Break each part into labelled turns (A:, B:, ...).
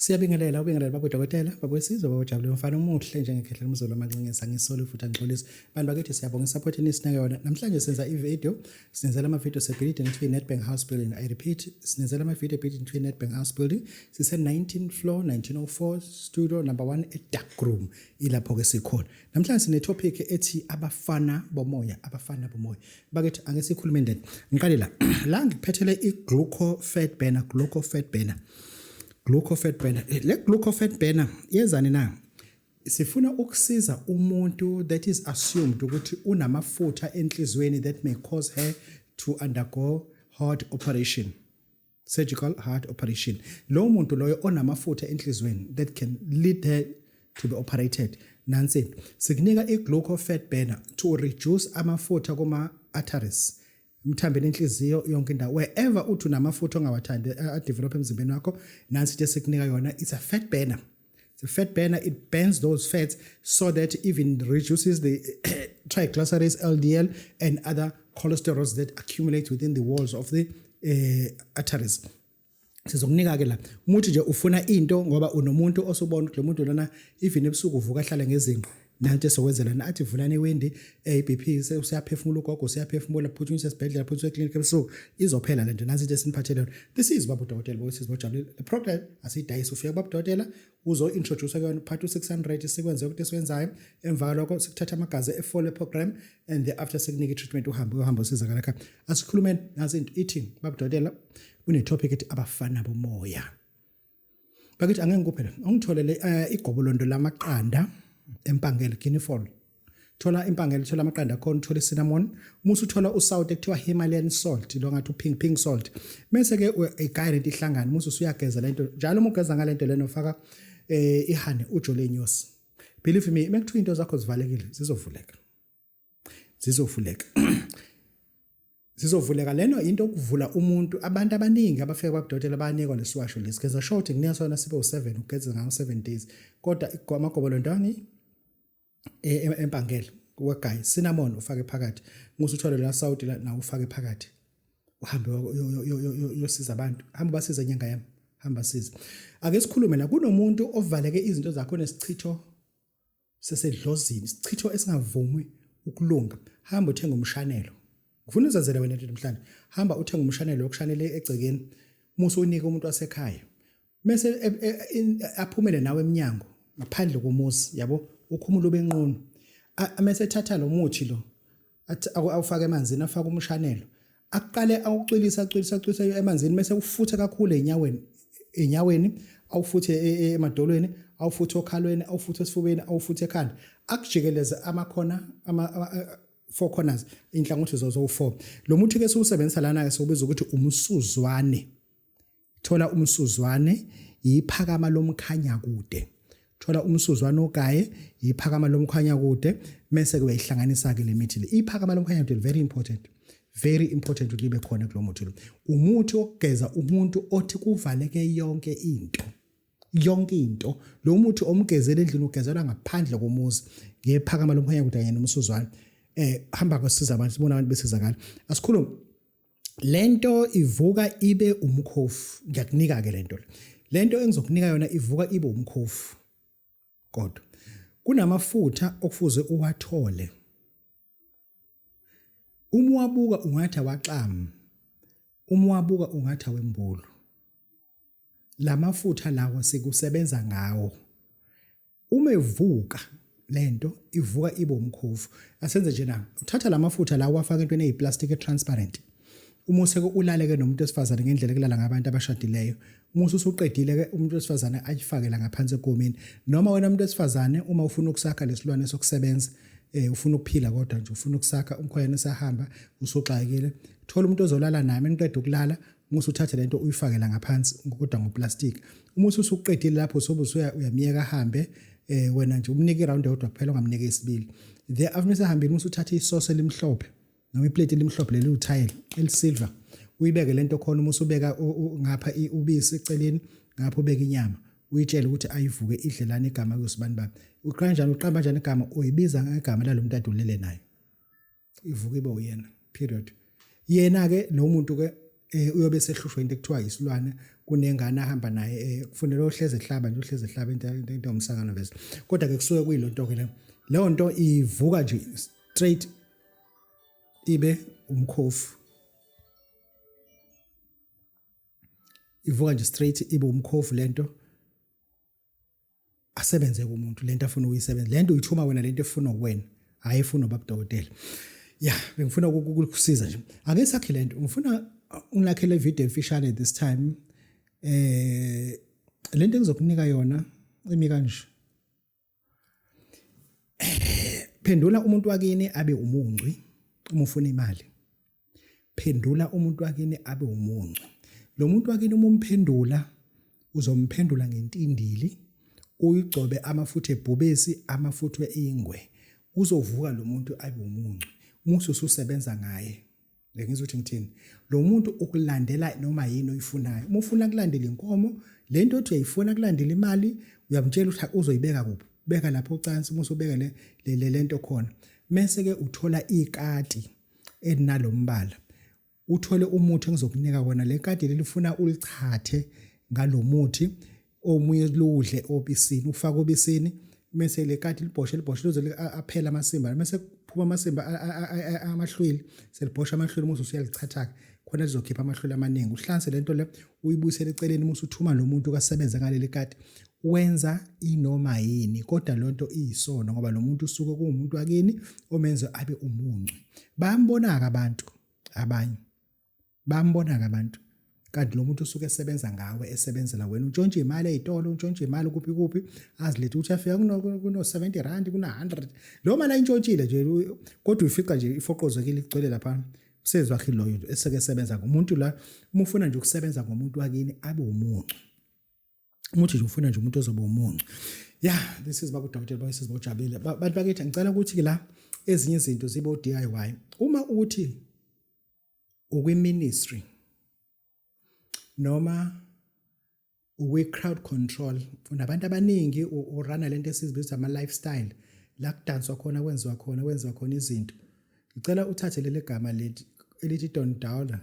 A: Siyabingelela baba dokotela, baba wesizwe, baba Jabulile Mfana omuhle njengekhehla lomzulu amancinci ngisole futhi angixolisa. Bantu bakithi siyabonga isupport enisinayo yona. Namhlanje senza i-video, sinenzela ama-video sebuilding into Nedbank House building. I repeat, sinenzela ama-video building into Nedbank House building. Sise 19th floor, 1904 studio number 1 dark room. Ilapho ke sikhona. Namhlanje sine topic ethi abafana bomoya, abafana bomoya. Bakithi angesikhulume ndeni. Ngiqale la. La ngiphethele i-glucofat burner, glucofat burner. Glucofat burner. Le glucofat burner yezani na? Sifuna ukusiza umuntu that is assumed ukuthi unamafutha enhlizweni that may cause her to undergo heart operation, surgical heart operation. Lo muntu loyo onamafutha enhlizweni that can lead her to be operated. Nansi sikunika i-glucofat burner to reduce amafutha kuma arteries. Mthambeni enhliziyo yonke indawo wherever uthi unamafutha ongawathandi develop emzimbeni wakho nansi nje sikunika yona. It's a fat burner. It's a fat burner. It burns those fats so that even reduces the triglycerides, LDL and other cholesterols that accumulate within the walls of the arteries. Sizokunika ke la umuthi nje ufuna into ngoba unomuntu osubona ukuthi lo muntu lona even ebusuku uvuka ahlala ngezinqa nanti sokwenzela na athi vulane iwindi iBP usiyaphefumula ugogo usiyaphefumula phuthunyiswa esibhedlela phuthunyiswa eclinic ebusuku izophela lento nazi into esiniphathele yona. This is baba dokotela bosizwe bojabulile. The program asidayisa ufika baba dokotela uzo introduce kuyona part 600 sikwenze ukuthi esiwenzayo emva lokho sikuthatha amagazi e-follow program and the after sekunika treatment uhamba usizakala khaya. Asikhulume nazi into eating baba dokotela une topic ethi abafana bomoya. Bakithi angeke ngikuphela ungitholele igobolondo lamaqanda empangele kinifol. Thola impangele thola amaqanda khona uthola cinnamon, musu uthola usalt ekuthiwa Himalayan salt lo ngathi pink salt. Mase ke igayile into ihlangana musu usuyageza lento njalo uma ugeza ngalento leno ufaka ihane ujole inyosi. Believe me mekuthiwa into zakho zivalekile zizovuleka leno into okuvula umuntu. Abantu abaningi abafika kwabadokotela banikwa lesiwasho lesikeza short nginika sona sibe u7 ugeza ngawo 7 days kodwa amagobolo ndani empangele wegayi cinnamon ufake phakathi musu uthole la salt la na ufake phakathi uhambe yosiza abantu hamba basiza inyanga yami hamba siza. Ake sikhulume la kunomuntu ovaleke izinto zakho nesichitho sesedlozini isichitho esingavumi ukulunga. Hamba uthenga umshanelo. Kufuna uzazela wena namhlanje. Hamba uthenga umshanelo wokushanela egcekeni. Musu unika umuntu wasekhaya. Mase aphumele nawe eminyango ngaphandle komuzi yabo ukhumula benqono. Mase ethatha lo muthi lo awufaka emanzini afaka umshanelo. Aqale awucwilisa emanzini mase ufuthe kakhulu enyaweni awufuthe emadolweni awufuthe okhalweni awufuthe esifubeni awufuthe ekhanda akujikeleze amakhona 4 corners inhlangothi zozo4. Lo muthi ke siwusebenzisa lana ke sokubiza ukuthi umsuzwane. Thola umsuzwane yiphakama lomkhanya kude. Thola umsuzwane ogaye yiphakama lomkhanya kude mase ke uyihlanganisa ke le mithi le. Iphakama lomkhanya kude very important ukuthi libe khona kulo muthi lo. Umuthi okugeza umuntu othi kuvaleke yonke into. Lo muthi omgezela endlini ugezelwa ngaphandle komuzi ngephakama lomkhanya kude yena umsuzwane. Hamba kwasiza abantu sibona abantu besizakala. Asikhulume lento ivuka ibe umkhofu. Ngiyakunika ke lento engizokunika yona ivuka ibe umkhofu. Kodwa kunamafutha okufuze uwathole. Uma wabuka ungathi waxama. Uma wabuka ungathi wembulu. Lamafutha lawo sikusebenza ngawo. Uma evuka lento ivuka ibe umkhofu. Asenze nje na uthatha lamafutha lawo wafaka entweni eyiplastic transparent. Umuse ke ulaleke nomuntu esifazane ngendlela kulala ngabantu abashadileyo. Umuse usuqedile ke umuntu wesifazane ayifakela ngaphansi egomeni. Noma wena umuntu wesifazane uma ufuna ukusakha lesilwane sokusebenza ufuna ukuphila kodwa nje ufuna ukusakha umkhwayana esahamba usuxakile. Thola umuntu ozolala naye meniqeda ukulala umuse uthathe lento uyifakela ngaphansi kodwa ngoplastic. Umuse usuqedile lapho sobe uyamiyeka ahambe wena nje umnika iround yodwa kuphela ungamnika isibili. The after ehambile umuse uthatha isosi elimhlophe noma iplate elimhlophe leli uthayela elisilver uyibeke lento khona umuse ubeka ngapha ubisi eceleni ngapha ubeka inyama uyitshela ukuthi ayivuke idlelana igama yosibani baba. Uqamba kanjani igama uyibiza ngegama lalo muntu adulele naye. Ivuke ibe uyena period. Yena ke lo muntu ke uyobe sehlushwa into ekuthiwa isilwane kunengane ahamba naye kufunela ohleze ehlaba nje ohleze ehlaba into yomsangano vese kodwa ke kusuke kuyilonto ke leyo nto ivuka nje straight ibe umkhofu ivuka nje straight ibe umkhofu lento asebenze kumuntu lento afuna uyisebenza lento uyithuma wena lento efuna kuwena hayi efuna ubabudokotela bengifuna ukukusiza nje ake sakhe lento ngifuna ungilakhele video emfishane this time lento engizokunika yona imi kanje phendula umuntu wakini abe umuncwi uma ufuna imali phendula umuntu wakini abe umuncwi lo muntu wakini uma umphendula uzomphendula ngentindili uyigcobe amafutha ebhubesi amafutha eingwe uzovuka lo muntu abe umuncwi musu ususebenza ngaye ngizothi ngithini lo muntu ukulandela noma yini oyifunayo uma ufuna kulandela inkomo lento othi uyayifuna kulandela imali uyamtshela ukuthi uzoyibeka kuphi beka lapho ucansi uma usubeka lento khona mase ke uthola ikati elinalombala uthole umuthi engizokunika wona le kati lelifuna ulichathe ngalomuthi omunye ludle obisini ufaka obisini mase le kati libhoshe lizoze aphela amasimba mase kuphuma amasimba amahlwili selibhosha amahlwili musu uyalichatha khona lizokhipha amahlwili amaningi uhlanze lento le uyibuyisele eceleni musu uthuma lo muntu kasebenza ngaleli kati wenza inoma yini kodwa lonto iyisono ngoba lo muntu usuke kuumuntu wakini omenza abe umuncwi bayambonaka abantu abanye bayambonaka abantu kanti lo muntu usuke esebenza ngawe esebenzela wena untshontshe imali ezitolo untshontshe imali kuphi azilethe uthi afika kuno 70 rand kuna 100 lo mali ayintshontsile nje kodwa uyifica nje ifoqozekile igcwele lapha usezwa khilo into eseke esebenza ngomuntu la uma ufuna nje ukusebenza ngomuntu wakini abe umuncwi umuthi nje ufuna nje umuntu ozoba umuncwi this is bakudokotela bayisiza bojabile bantu bakithi ngicela ukuthi la ezinye izinto zibe DIY uma uthi ukwi ministry noma crowd control unabantu abaningi urana lento esizibiza ama lifestyle la kudanswa khona kwenziwa khona izinto ngicela uthathe leli gama elithi Don Dwala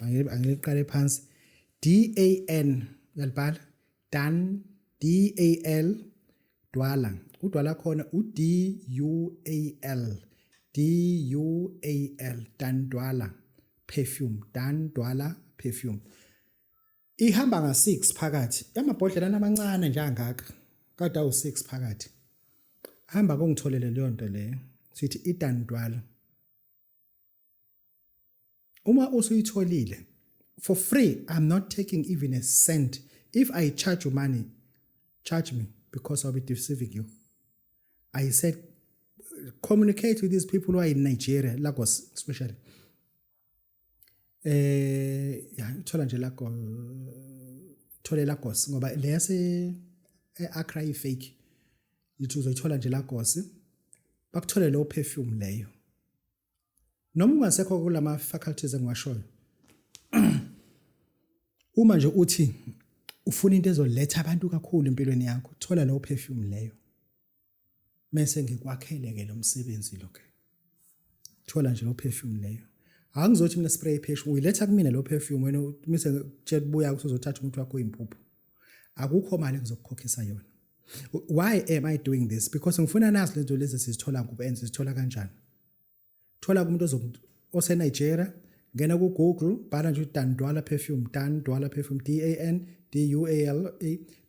A: angiliqale phansi DAN uyalibhala Dan DAL Dwala udwala khona DUAL Dan Dwala perfume Dan Dwala perfume ihamba nga6 phakathi amabhodlela amancane njengaka kade awu6 phakathi hamba kongitholele leyo nto leyo sithi iDan Dwala uma usuyitholile for free I'm not taking even a cent if I charge you money charge me because I'll be deceiving you I said communicate with these people who are in Nigeria Lagos especially thola nje thole Lagos ngoba leyase Accra ifake yithi uzoyithola nje Lagos bakuthole lo perfume leyo noma ungasekho kulama faculties engiwashoyo uma nje uthi ufuna into ezoletha abantu kakhulu empilweni yakho thola lo perfume leyo mase ngikwakhele ke lo msebenzi lo ke thola nje lo perfume leyo angizothi mina spray perfume uyiletha kumina lo perfume wena mise tshela buya usuzothatha umuntu wakho impuphu akukho mali ngizokukhokhisa yona why am I doing this because ngifuna nazi lento lezi sizithola kuphi sizithola kanjani thola kumuntu ose Nigeria ngena ku Google bhala nje Dan Dwala perfume Dan Dwala perfume DAN DUAL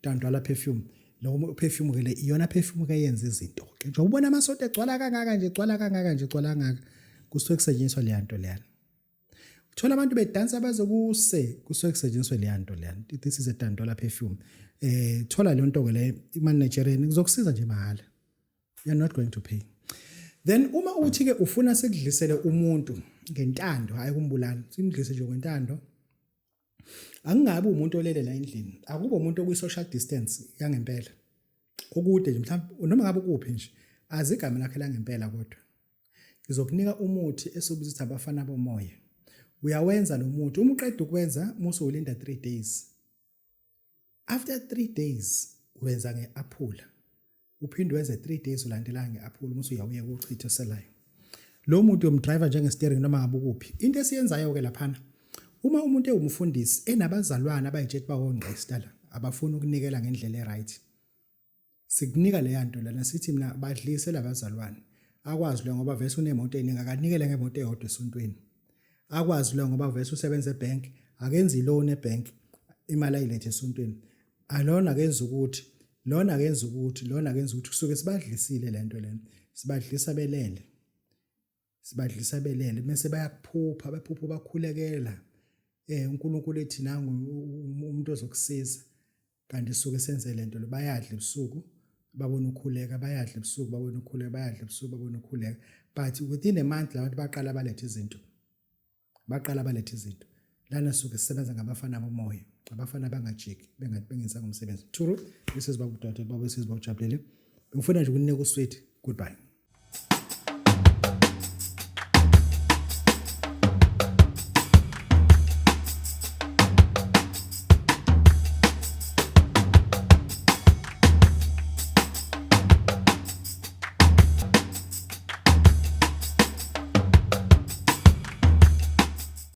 A: Dan Dwala perfume lo perfume ke le iyona perfume ke yenza izinto ke nje ubona amasoto egcwala kangaka nje kusuke kusetshenziswa le nto leyana uthola abantu bedansa bazokuse kusuke kusetshenziswa le nto leyana this is a Dan Dwala perfume thola le nto ke le imani Nigerian kuzokusiza nje mahala you're not going to pay then uma uthi ke ufuna sekudlisele umuntu ngentando hayi kumbulala simdlise nje ngentando angingabe umuntu olele la endlini akube umuntu okwi social distance yangempela ukude nje mhlawumbe noma ngabe kuphi nje azigama lakhe la ngempela kodwa ngizokunika umuthi esobuzithi abafana bomoya uyawenza lo muthi uma uqeda ukwenza musu ulinda 3 days after 3 days wenza ngeaphula uphinde wenze 3 days ulandela ngeaphula musu uyawuya ukuchitha selayo lo muntu uyomdriver njenge steering noma ngabe kuphi into esiyenzayo ke laphana Uma umuntu ewumfundisi enabazalwane abayitshela bawongqesta la abafuna ukunikela ngendlela eright, sikunika leya nto lana sithi mina badlise labazalwane. Akwazi lo ngoba vese unemoto eningi akanikele ngemoto eyodwa esontweni. Akwazi lo ngoba vese usebenza ebank akenzi loan ebank imali ayilethe esontweni. Alona akenza ukuthi, lona akenza ukuthi, lona akenza ukuthi kusuke sibadlisile lento lena. Sibadlisa belele. Sibadlisa belele bese bayakuphupha, baphupha bakhulekela. uNkulunkulu ethi nangu umuntu ozokusiza. Kanti suke senze lento lo bayadla ebusuku babona ukukhuleka, bayadla ebusuku babona ukukhuleka, bayadla ebusuku babona ukukhuleka. But within a month labantu baqala balethe izinto. Baqala balethe izinto. Lana suke sisebenza ngabafana bomoya, abafana bangajiki bengenzanga umsebenzi. Thuru, this is Babu Dade, Babu sisiba ujabulile. Ngifuna nje ukunika usweet. Goodbye.